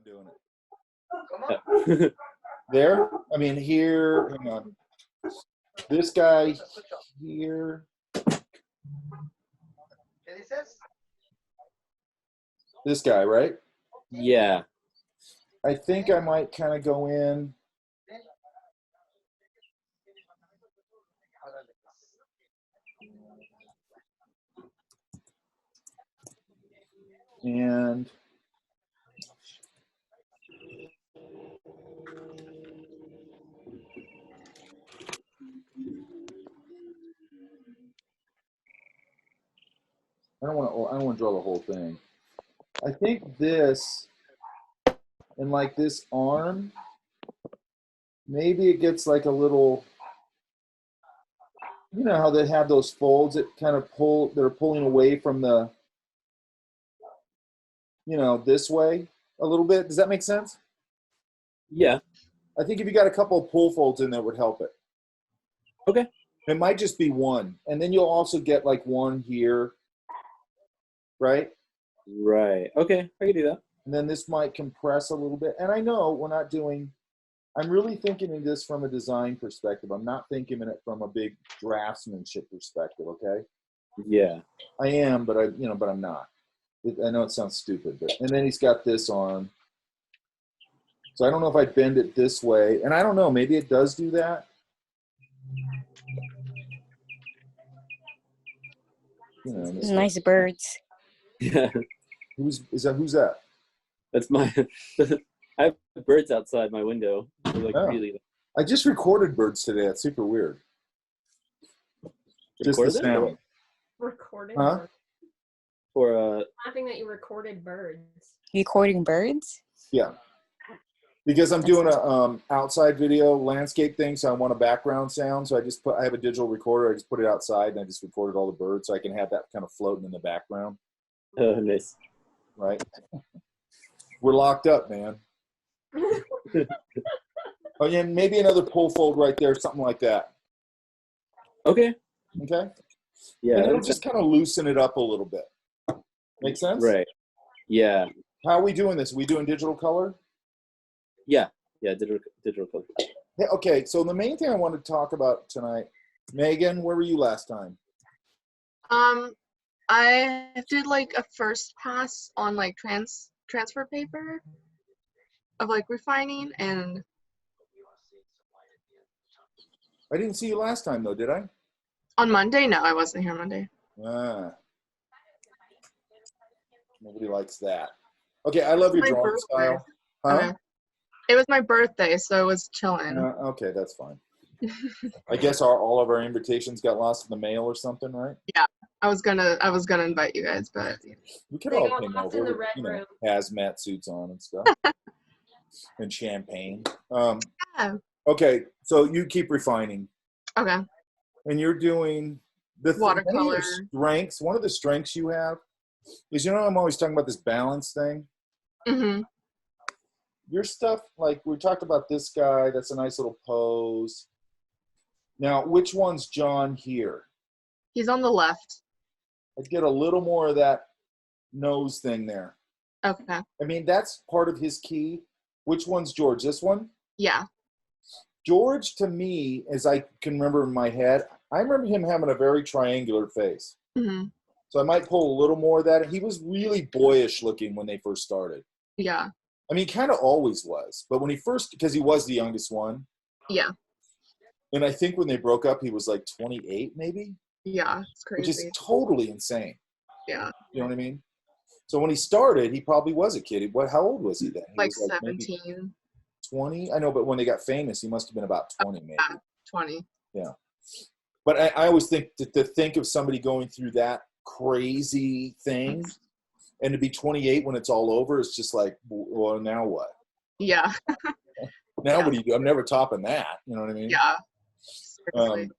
doing it. Yeah. There? I mean, here, hang on. This guy here. This guy, right? Yeah. I think I might kind of go in. And I don't want to draw the whole thing. I think this and like this arm, maybe it gets like a little, you know how they have those folds that kind of pull, they're pulling away from the, you know, this way a little bit. Does that make sense? Yeah. I think if you got a couple of pull folds in there would help it. Okay. It might just be one. And then you'll also get like one here, right? Right. Okay. I can do that. And then this might compress a little bit. And I know we're not doing, I'm really thinking of this from a design perspective. I'm not thinking of it from a big draftsmanship perspective, okay? Yeah. I am, but but I'm not. I know it sounds stupid, but, and then he's got this on. So I don't know if I bend it this way. And I don't know, maybe it does do that. You know, Nice birds. Yeah. who's that? That's my. I have birds outside my window. They're like really. I just recorded birds today. That's super weird. Just the sound. Recorded Huh? birds. For Laughing that you recorded birds. Recording birds? Yeah. Because I'm doing a outside video landscape thing, so I want a background sound. So I have a digital recorder. I just put it outside, and I just recorded all the birds, so I can have that kind of floating in the background. Oh, nice. Right. We're locked up, man. Oh yeah, maybe another pull fold right there, something like that. Okay. Okay. Yeah. And it'll just kind of loosen it up a little bit. Make sense? Right. Yeah. How are we doing this? Are we doing digital color? Yeah. Yeah. Digital color. Hey, okay, so the main thing I wanted to talk about tonight, Megan, where were you last time? I did like a first pass on like transfer paper of like refining, and I didn't see you last time though, did I? on Monday, no, I wasn't here Monday. Ah. Nobody likes that. Okay, I love your My drawing birthday. style. Huh? Okay. It was my birthday, so it was chilling. Okay, that's fine. I guess all of our invitations got lost in the mail or something, right? Yeah, I was gonna invite you guys, but We could They all got came lost in over the with, red room. hazmat suits on and stuff. And champagne. yeah. Okay, so you keep refining. Okay. And you're doing Watercolor. Strengths. One of the strengths you have is, I'm always talking about this balance thing. Mm-hmm. Your stuff, like we talked about this guy, that's a nice little pose. Now, which one's John here? He's on the left. I'd get a little more of that nose thing there. Okay. I mean, that's part of his key. Which one's George? This one? Yeah. George, to me, as I can remember in my head, I remember him having a very triangular face. Mm-hmm. So I might pull a little more of that. He was really boyish looking when they first started. Yeah. I mean, he kind of always was. But when he first, because he was the youngest one. Yeah. And I think when they broke up, he was like 28 maybe. Yeah. It's crazy. Which is totally insane. Yeah. You know what I mean? So when he started, he probably was a kid. How old was he then? He like was 17. 20? I know, but when they got famous, he must have been about 20 maybe. 20. Yeah. But I always think to think of somebody going through that crazy thing and to be 28 when it's all over, it's just like, well, now what? Yeah. Now what do you do? I'm never topping that. You know what I mean? Yeah. Seriously.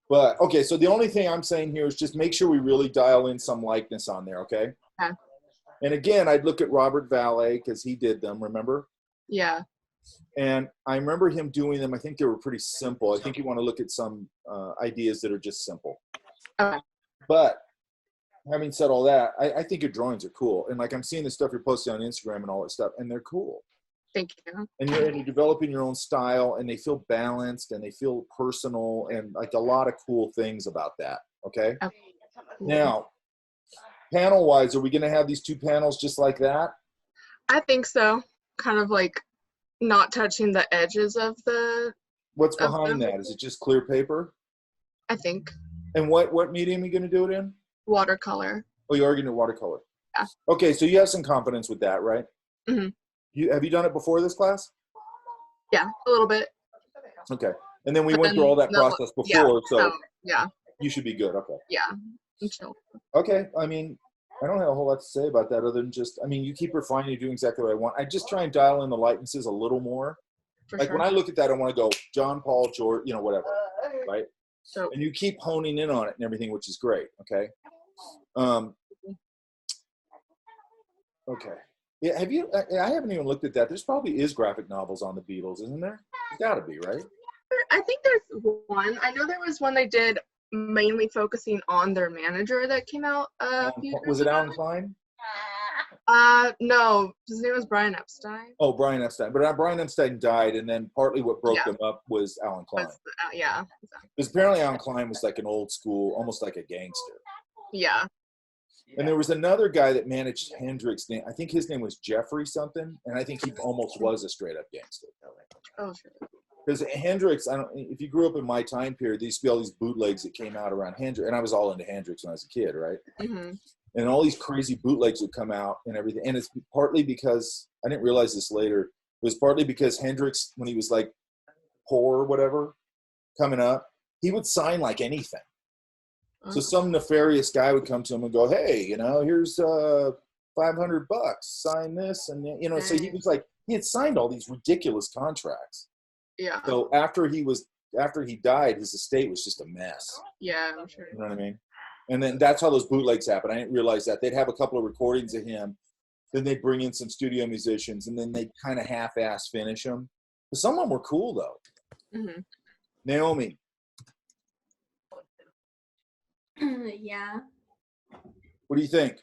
But, okay, so the only thing I'm saying here is just make sure we really dial in some likeness on there, okay? Okay. And again, I'd look at Robert Valet because he did them, remember? Yeah. And I remember him doing them. I think they were pretty simple. I think you want to look at some ideas that are just simple. Okay. But having said all that, I think your drawings are cool. And like I'm seeing the stuff you're posting on Instagram and all that stuff, and they're cool. Thank you. And you're developing your own style, and they feel balanced and they feel personal, and like a lot of cool things about that. Okay. Okay. Now, panel wise, are we going to have these 2 panels just like that? I think so. Kind of like not touching the edges of the, What's Of behind them. that? Is it just clear paper? I think, And what medium are you going to do it in? watercolor. Oh, you are going to do watercolor. Yeah. Okay, so you have some confidence with that, right? Mhm. Have you done it before this class? Yeah, a little bit. Okay. And then we But went through then all that no- process yeah, before, so yeah, you should be good. Okay. yeah. I'm chill. Okay. I mean, I don't have a whole lot to say about that other than just, I mean, you keep refining, you're doing exactly what I want. I just try and dial in the likenesses a little more. For Like sure. when I look at that, I want to go John Paul, George, you know, whatever, right? So And you keep honing in on it and everything, which is great. Okay. Okay. Yeah. Have you? I haven't even looked at that. There's probably is graphic novels on the Beatles, isn't there? There's got to be, right? I think there's one. I know there was one they did mainly focusing on their manager that came out a few years Was it ago. Alan Klein? No, his name was Brian Epstein. Oh, Brian Epstein. But Brian Epstein died, and then partly what broke Yeah. them up was Alan Klein. Yeah, Because apparently Alan Klein was like an old school, almost like a gangster. yeah. And there was another guy that managed Hendrix. I think his name was Jeffrey something, and I think he almost was a straight up gangster. Oh, sure. Because Hendrix, if you grew up in my time period, there used to be all these bootlegs that came out around Hendrix, and I was all into Hendrix when I was a kid, right? Hmm. And all these crazy bootlegs would come out and everything. And it's partly because, I didn't realize this later, it was partly because Hendrix, when he was like poor or whatever, coming up, he would sign like anything. So some nefarious guy would come to him and go, hey, you know, here's $500, sign this. And, you know, so he was like, he had signed all these ridiculous contracts. Yeah, So after he died, his estate was just a mess. yeah, I'm sure. You know what I mean? And then that's how those bootlegs happen. I didn't realize that. They'd have a couple of recordings of him. Then they'd bring in some studio musicians, and then they'd kind of half-ass finish them. But some of them were cool, though. Hmm. Naomi, Yeah. what do you think?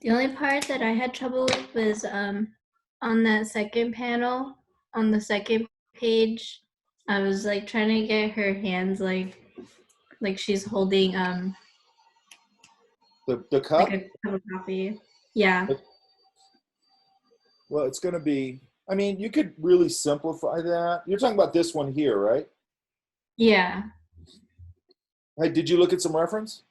The only part that I had trouble with was on that second panel, on the second page, I was like trying to get her hands like she's holding The cup? like a cup of coffee. Yeah. Well, it's going to be, I mean, you could really simplify that. You're talking about this one here, right? Yeah. Hey, did you look at some reference?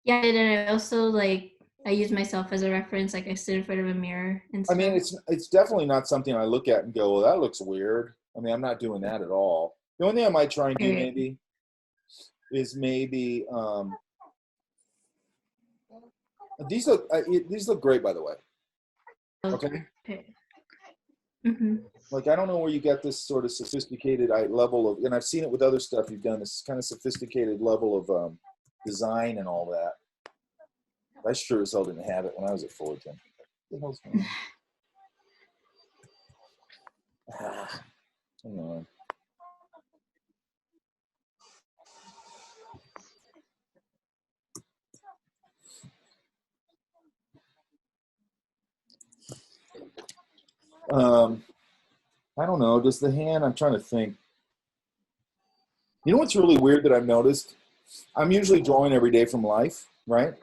Yeah, and I also like I use myself as a reference, like I stood in front of a mirror and I stuff. mean, it's definitely not something I look at and go, well, that looks weird. I mean, I'm not doing that at all. The only thing I might try and do maybe is maybe these look great, by the way. Okay. Mm-hmm. Like, I don't know where you got this sort of sophisticated level of, and I've seen it with other stuff you've done, this kind of sophisticated level of design and all that. I sure as hell didn't have it when I was at Fullerton. What the hell's going on? Hang on. I don't know. Does the hand, I'm trying to think. You know what's really weird that I've noticed? I'm usually drawing every day from life, right?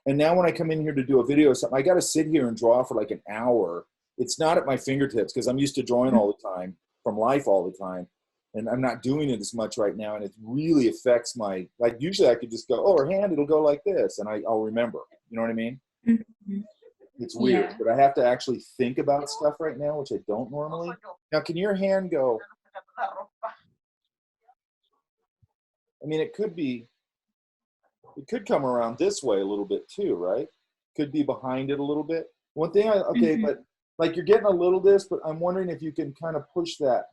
And now when I come in here to do a video or something, I got to sit here and draw for like an hour. It's not at my fingertips because I'm used to drawing all the time, from life all the time. And I'm not doing it as much right now. And it really affects my, like usually I could just go, oh, her hand, it'll go like this. And I'll remember, you know what I mean? Mm-hmm. It's weird, Yeah. but I have to actually think about stuff right now, which I don't normally. Now, can your hand go? I mean, it could come around this way a little bit too, right? Could be behind it a little bit. One thing, Mhm. but like you're getting a little this, but I'm wondering if you can kind of push that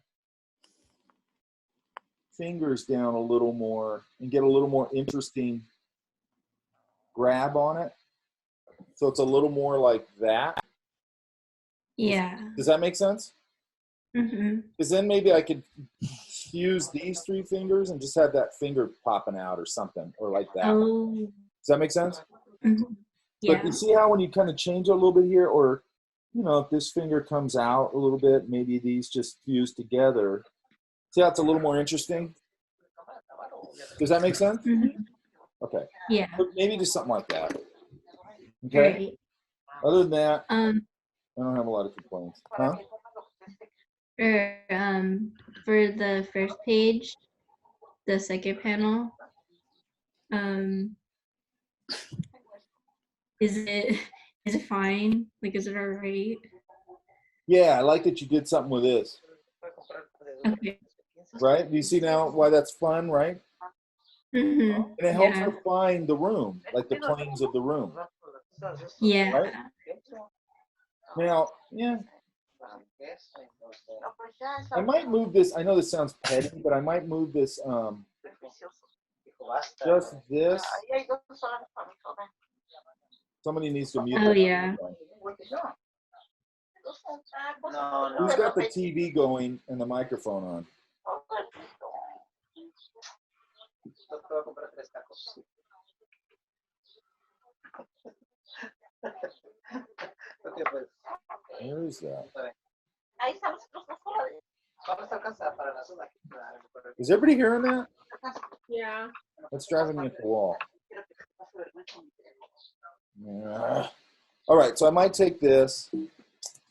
fingers down a little more and get a little more interesting grab on it. So it's a little more like that. Yeah. Does that make sense? Mm-hmm. Because then maybe I could fuse these 3 fingers and just have that finger popping out or something, or like that. Oh. Does that make sense? Mhm. But Yeah. you see how when you kind of change it a little bit here, or, you know, if this finger comes out a little bit, maybe these just fuse together. See how it's a little more interesting? Does that make sense? Mhm. Okay. Yeah. But maybe just something like that. Okay. Right. Other than that, Um. I don't have a lot of complaints. Huh? For the first page, the second panel, is it is it fine? Like, is it all right? Yeah, I like that you did something with this. Okay. Right? Do you see now why that's fun, right? Mm-hmm. And it helps Yeah. her find the room, like the planes of the room. Yeah. Right? Now, yeah, I might move this. I know this sounds petty, but I might move this, just this. Somebody needs to mute Oh the yeah. microphone. Who's got the TV going and the microphone on? Where is that? Is everybody hearing that? Yeah. That's driving me up the wall. Yeah. All right, so I might take this.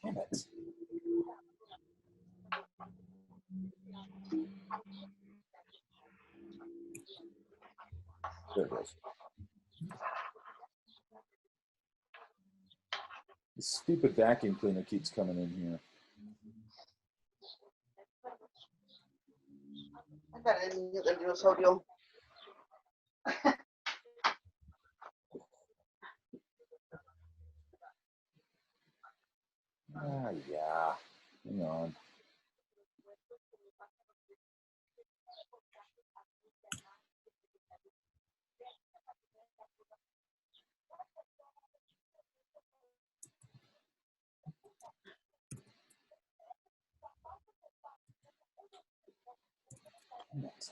Damn it. There it goes. This stupid vacuum cleaner keeps coming in here. Ah, yeah. Hang on.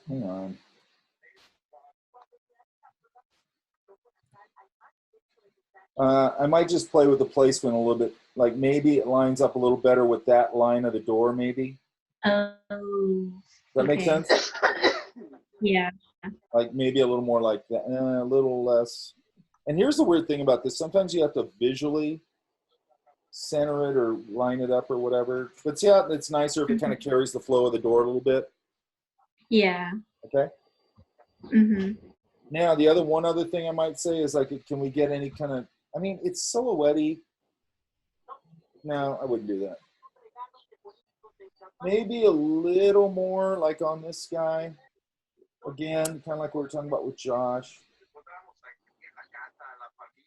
Hang on. I might just play with the placement a little bit. Like maybe it lines up a little better with that line of the door, maybe. Oh. Does that make Okay. sense? Yeah. Like maybe a little more like that, a little less. And here's the weird thing about this. Sometimes you have to visually center it or line it up or whatever. But see how it's nicer if it kind of carries the flow of the door a little bit? Yeah. Okay. Mhm. Now, the one other thing I might say is like, can we get any kind of, I mean, it's silhouette-y. No, I wouldn't do that. Maybe a little more like on this guy. Again, kind of like what we were talking about with Josh.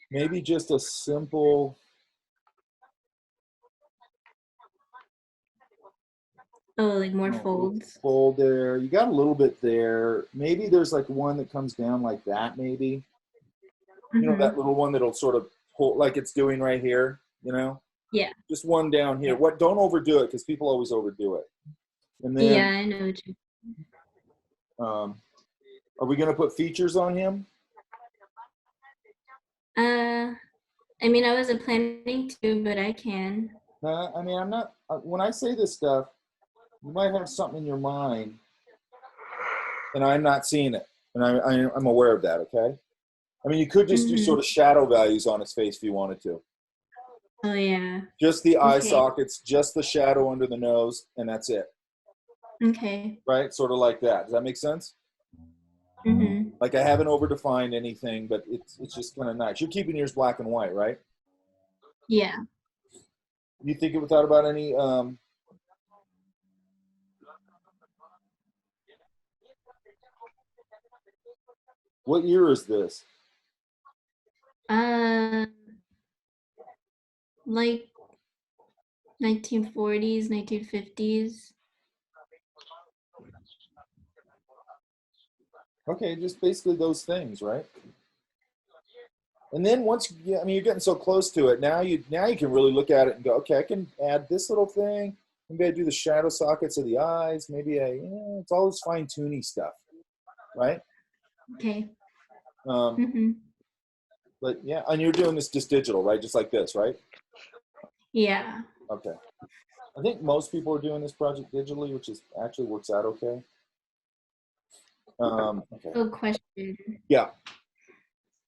Maybe just a simple, Oh, like more little folds. fold there. You got a little bit there. Maybe there's like one that comes down like that, maybe. You know, Mhm. that little one that'll sort of hold like it's doing right here, you know? Yeah. Just one down here. Yeah. What? Don't overdo it because people always overdo it. And then, Yeah, I know what you. are we going to put features on him? I mean, I wasn't planning to, but I can. I mean, I'm not. When I say this stuff, you might have something in your mind, and I'm not seeing it, and I'm aware of that. Okay. I mean, you could just do Mhm. sort of shadow values on his face if you wanted to. Oh yeah. Just the eye Okay. sockets, just the shadow under the nose, and that's it. Okay. Right? Sort of like that. Does that make sense? Mhm. Like I haven't overdefined anything, but it's just kind of nice. You're keeping yours black and white, right? Yeah. You think it without about any what year is this? Like 1940s, 1950s. Okay, just basically those things, right? And then once I mean you're getting so close to it, now you can really look at it and go, okay, I can add this little thing, Maybe I do the shadow sockets of the eyes. Maybe it's all this fine tuning stuff, right? Okay. Um, but yeah, and you're doing this just digital, right? Just like this, right? Yeah. Okay. I think most people are doing this project digitally, which is actually works out okay. Okay. So question. Yeah.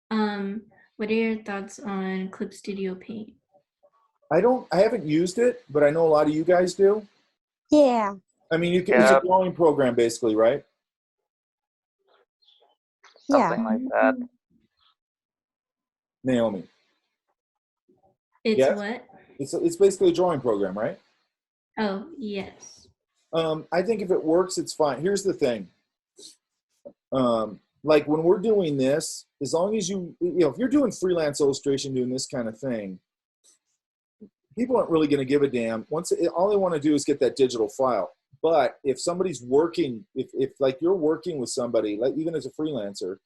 What are your thoughts on Clip Studio Paint? I haven't used it, but I know a lot of you guys do. Yeah. I mean, it's a drawing program basically, right? Something like that. Naomi. It's Yes? what? It's basically a drawing program, right? Oh, yes. I think if it works, it's fine. Here's the thing. Like when we're doing this, as long as if you're doing freelance illustration, doing this kind of thing, people aren't really going to give a damn. All they want to do is get that digital file. But if somebody's working, if like you're working with somebody, like even as a freelancer,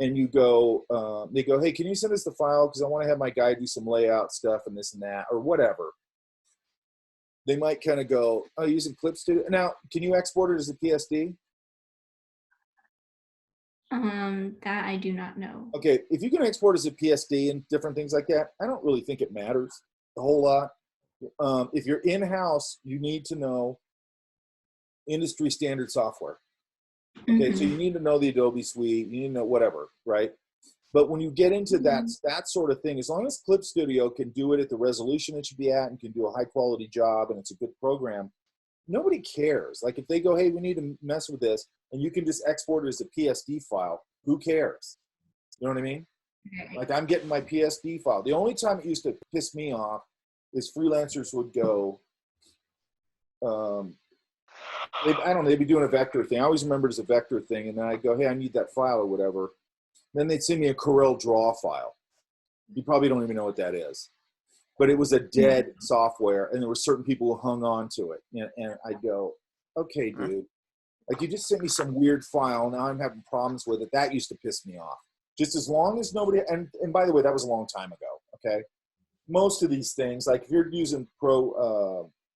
and you go, they go, hey, can you send us the file? Because I want to have my guy do some layout stuff and this and that, or whatever. They might kind of go, oh, using Clip Studio. Now, can you export it as a PSD? That I do not know. Okay, if you can export as a PSD and different things like that, I don't really think it matters a whole lot. If you're in-house, you need to know industry standard software. Okay, so you need to know the Adobe Suite, you need to know whatever, right? But when you get into that sort of thing, as long as Clip Studio can do it at the resolution it should be at and can do a high quality job and it's a good program, nobody cares. Like if they go, hey, we need to mess with this, and you can just export it as a PSD file, who cares? You know what I mean? Like I'm getting my PSD file. The only time it used to piss me off is freelancers would go, I don't know, they'd be doing a vector thing. I always remember it as a vector thing, and then I'd go, hey, I need that file or whatever. Then they'd send me a Corel Draw file. You probably don't even know what that is. But it was a dead software, and there were certain people who hung on to it. And I'd go, okay, dude. Like, you just sent me some weird file. Now I'm having problems with it. That used to piss me off. Just as long as nobody, and by the way, that was a long time ago, okay? Most of these things, like if you're using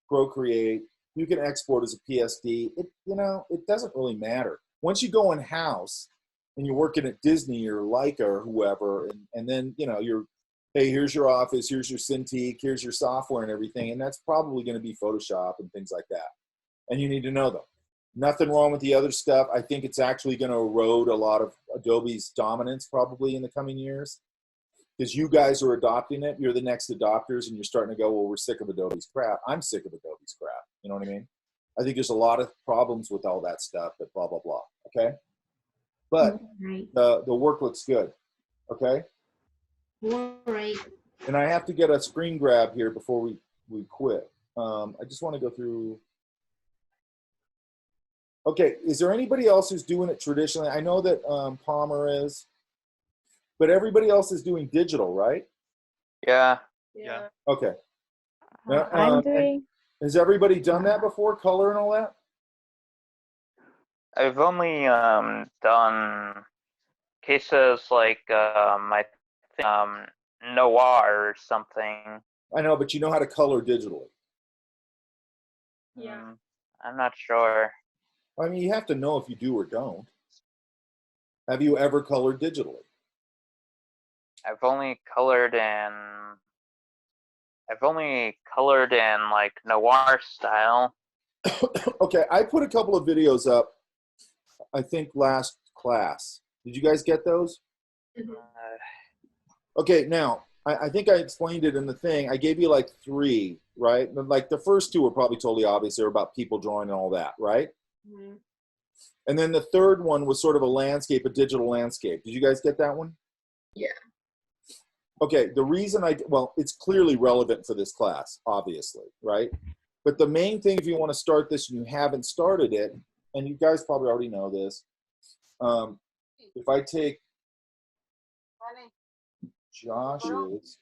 Procreate, you can export as a PSD. It doesn't really matter. Once you go in-house and you're working at Disney or Leica or whoever, and then, you're, hey, here's your office, here's your Cintiq, here's your software and everything, and that's probably going to be Photoshop and things like that. And you need to know them. Nothing wrong with the other stuff. I think it's actually going to erode a lot of Adobe's dominance probably in the coming years because you guys are adopting it. You're the next adopters, and you're starting to go, well, we're sick of Adobe's crap. I'm sick of Adobe's crap. You know what I mean? I think there's a lot of problems with all that stuff, but blah, blah, blah. Okay? But the work looks good. Okay? All right. And I have to get a screen grab here before we quit. I just want to go through. Okay, is there anybody else who's doing it traditionally? I know that Palmer is, but everybody else is doing digital, right? Yeah. Yeah. Okay. I'm doing. Has everybody done that before, color and all that? I've only done cases like I think Noir or something. I know, but you know how to color digitally. Yeah. I'm not sure. I mean, you have to know if you do or don't. Have you ever colored digitally? I've only colored in like noir style. Okay, I put a couple of videos up, I think last class. Did you guys get those? Okay, now, I think I explained it in the thing. I gave you like 3, right? Like the first 2 were probably totally obvious. They were about people drawing and all that, right? Mm-hmm. And then the third one was sort of a landscape, a digital landscape. Did you guys get that one? Yeah. Okay, the reason well, it's clearly relevant for this class, obviously, right? But the main thing, if you want to start this and you haven't started it, and you guys probably already know this, if I take Josh's,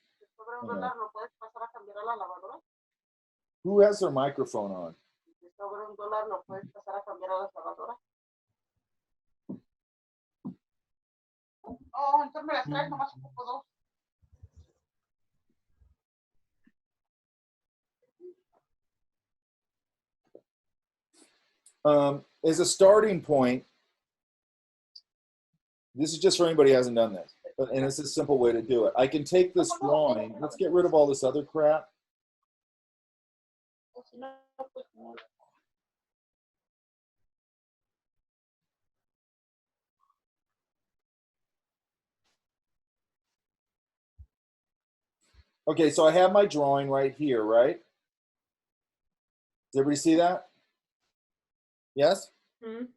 who has their microphone on? as a starting point, this is just for anybody who hasn't done this, and it's a simple way to do it. I can take this drawing. Let's get rid of all this other crap. Okay, so I have my drawing right here, right? Does everybody see that? Yes? Mhm.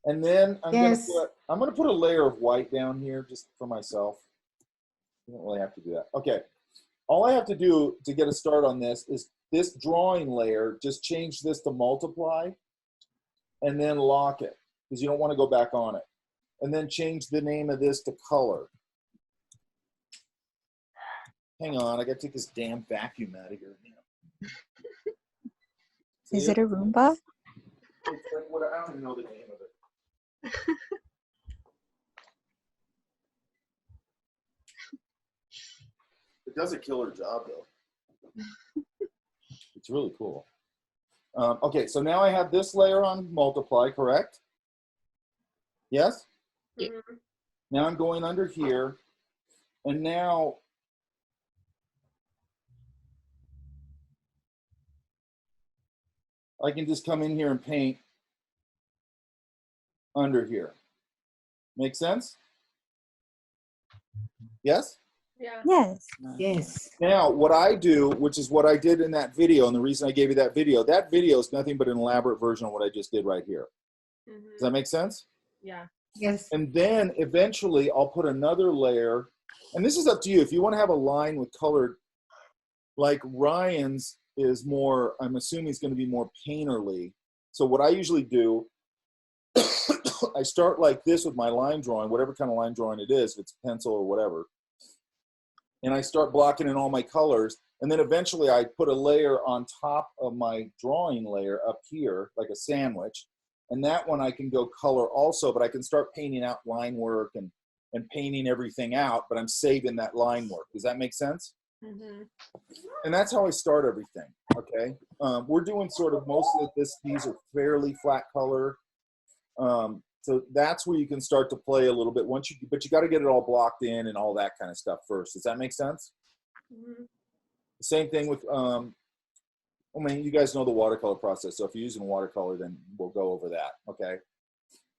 And then Yes. I'm gonna put a layer of white down here just for myself. You don't really have to do that. Okay. All I have to do to get a start on this is this drawing layer, just change this to multiply and then lock it because you don't want to go back on it. And then change the name of this to color. Hang on, I gotta take this damn vacuum out of here. Is it a Roomba? It's like what, I don't even know the name of it. It does a killer job though. It's really cool. Okay, so now I have this layer on multiply, correct? Yes? Yeah. Mhm. Now I'm going under here, and now I can just come in here and paint under here. Make sense? Yes? Yeah. Yes. Yes. Now, what I do, which is what I did in that video, and the reason I gave you that video is nothing but an elaborate version of what I just did right here. Does that make sense? Yeah. Yes. And then eventually I'll put another layer, and this is up to you. If you want to have a line with colored, like Ryan's is more, I'm assuming it's going to be more painterly. So what I usually do, I start like this with my line drawing, whatever kind of line drawing it is, if it's pencil or whatever. And I start blocking in all my colors. And then eventually I put a layer on top of my drawing layer up here, like a sandwich. And that one I can go color also, but I can start painting out line work and painting everything out, but I'm saving that line work. Does that make sense? Mm-hmm. And that's how I start everything, okay? We're doing sort of most of this, these are fairly flat color. So that's where you can start to play a little bit but you got to get it all blocked in and all that kind of stuff first. Does that make sense? Mm-hmm. Same thing with, I mean, you guys know the watercolor process. So if you're using watercolor, then we'll go over that, okay?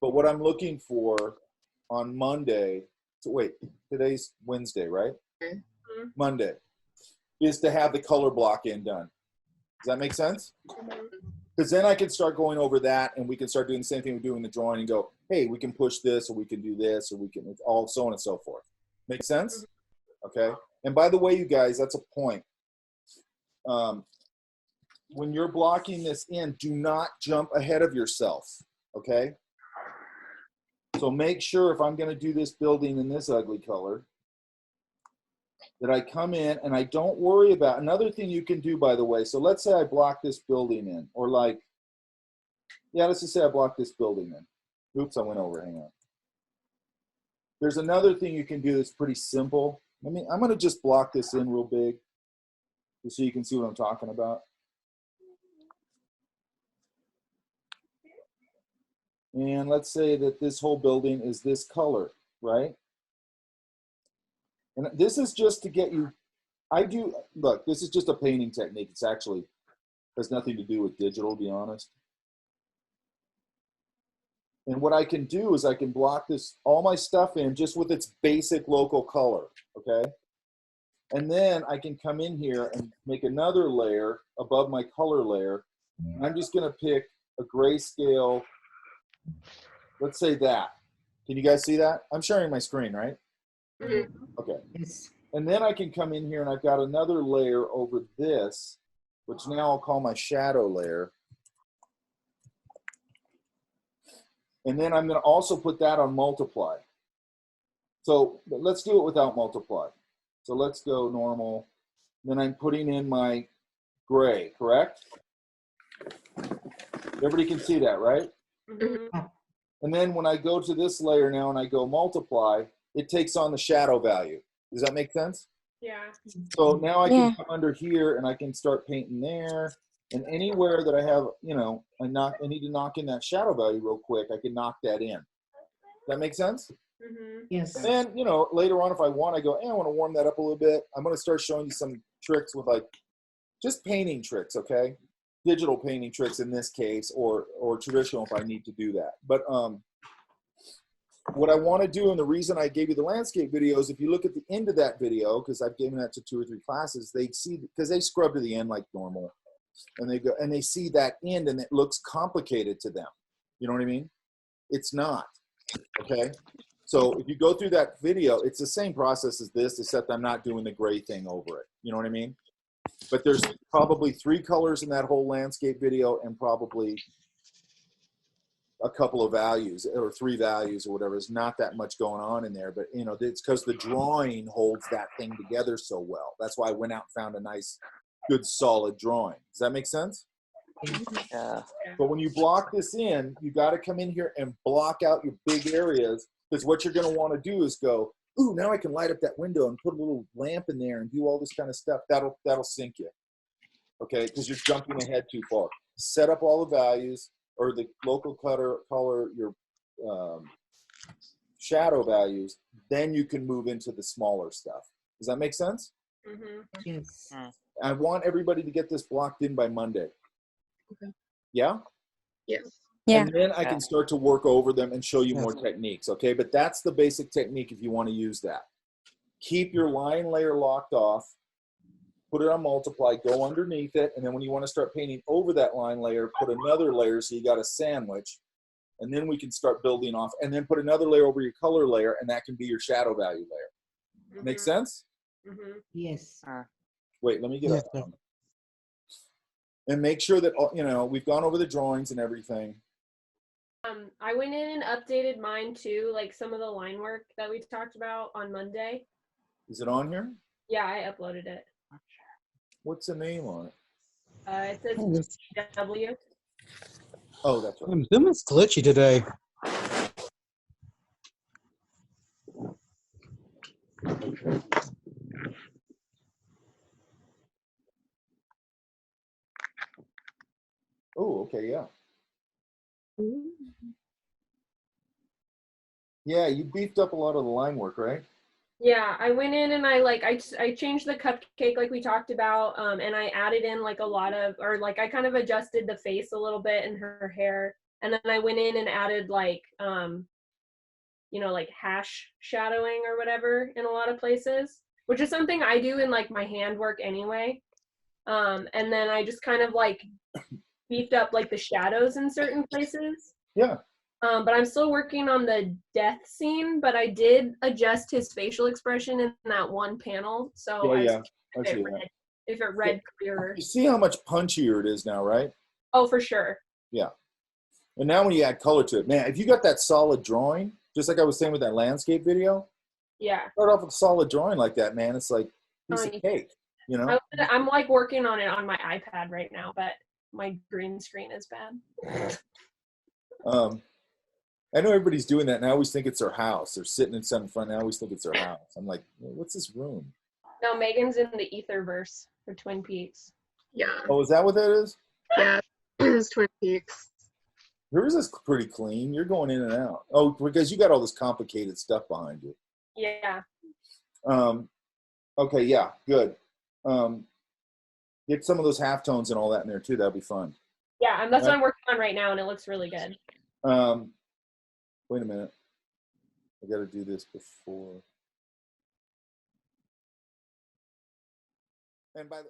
But what I'm looking for on Monday, so wait, today's Wednesday, right? Mhm. Monday, is to have the color block in done. Does that make sense? Because then I can start going over that and we can start doing the same thing we do in the drawing and go, hey, we can push this or we can do this or we can, all so on and so forth. Make sense? Okay. And by the way, you guys, that's a point. When you're blocking this in, do not jump ahead of yourself. Okay. So make sure if I'm going to do this building in this ugly color, that I come in and I don't worry about another thing you can do, by the way. So let's say I block this building in, or like, yeah, let's just say I block this building in. Oops, I went over, hang on. There's another thing you can do that's pretty simple. I'm gonna just block this in real big, just so you can see what I'm talking about. And let's say that this whole building is this color, right? And this is just to get you, look, this is just a painting technique. It's actually, has nothing to do with digital, to be honest. And what I can do is I can block this, all my stuff in just with its basic local color, okay? And then I can come in here and make another layer above my color layer. I'm just gonna pick a grayscale, let's say that. Can you guys see that? I'm sharing my screen, right? Mhm. Okay. Yes. And then I can come in here and I've got another layer over this, which now I'll call my shadow layer. And then I'm going to also put that on multiply. So let's do it without multiply. So let's go normal. Then I'm putting in my gray, correct? Everybody can see that, right? Mm-hmm. And then when I go to this layer now and I go multiply, it takes on the shadow value. Does that make sense? Yeah. So now I Yeah. can come under here and I can start painting there. And anywhere that I have, I need to knock in that shadow value real quick, I can knock that in. That make sense? Mm-hmm. Yes. And, later on, if I want, I go, I want to warm that up a little bit. I'm going to start showing you some tricks with like just painting tricks, okay? Digital painting tricks in this case, or traditional if I need to do that. But what I want to do, and the reason I gave you the landscape videos, if you look at the end of that video, because I've given that to 2 or 3 classes, they see, because they scrub to the end like normal, and they go and they see that end, and it looks complicated to them. You know what I mean? It's not. Okay. So if you go through that video, it's the same process as this, except I'm not doing the gray thing over it. You know what I mean? But there's probably 3 colors in that whole landscape video, and probably a couple of values or 3 values or whatever. There's not that much going on in there, but it's because the drawing holds that thing together so well. That's why I went out and found a nice, good, solid drawing. Does that make sense? Yeah. But when you block this in, you got to come in here and block out your big areas, because what you're going to want to do is go, ooh, now I can light up that window and put a little lamp in there and do all this kind of stuff. That'll sink you, okay? Because you're jumping ahead too far. Set up all the values, or the local color your shadow values, then you can move into the smaller stuff. Does that make sense? Mm-hmm. Yes. I want everybody to get this blocked in by Monday. Okay. Yeah? Yes. Yeah. And then I can start to work over them and show you more techniques, okay? But that's the basic technique if you want to use that. Keep your line layer locked off, put it on multiply, go underneath it, and then when you want to start painting over that line layer, put another layer so you got a sandwich, and then we can start building off, and then put another layer over your color layer, and that can be your shadow value layer. Make sense? Mm-hmm. Yes. Wait, let me get Yes, up. And make sure that, we've gone over the drawings and everything. I went in and updated mine too, like some of the line work that we talked about on Monday. Is it on here? Yeah, I uploaded it. What's the name on it? It says Oh, this- W. Oh, that's right. Zoom is glitchy today. Oh, okay, yeah. Yeah, you beefed up a lot of the line work, right? Yeah, I went in and I changed the cupcake like we talked about, and I added in like a lot of, or like I kind of adjusted the face a little bit and her hair, and then I went in and added like like hash shadowing or whatever in a lot of places, which is something I do in like my handwork anyway. And then I just kind of like beefed up like the shadows in certain places. Yeah. But I'm still working on the death scene, but I did adjust his facial expression in that one panel. So Yeah. I if see it that. read, if it read clearer. You see how much punchier it is now, right? Oh, for sure. Yeah. And now when you add color to it, man, if you got that solid drawing, just like I was saying with that landscape video, Yeah. start off with a solid drawing like that, man. It's like a piece of cake, I'm like working on it on my iPad right now, but my green screen is bad. I know everybody's doing that, and I always think it's their house. They're sitting in some front, and I always think it's their house. I'm like, what's this room? No, Megan's in the Etherverse for Twin Peaks. Yeah. Oh, is that what that is? Yeah. It's Twin Peaks. Yours is pretty clean. You're going in and out. Oh, because you got all this complicated stuff behind you. Yeah. Okay, yeah, good. Get some of those halftones and all that in there too. That'd be fun. Yeah, and that's what I'm working on right now, and it looks really good. Wait a minute. I got to do this before. And again.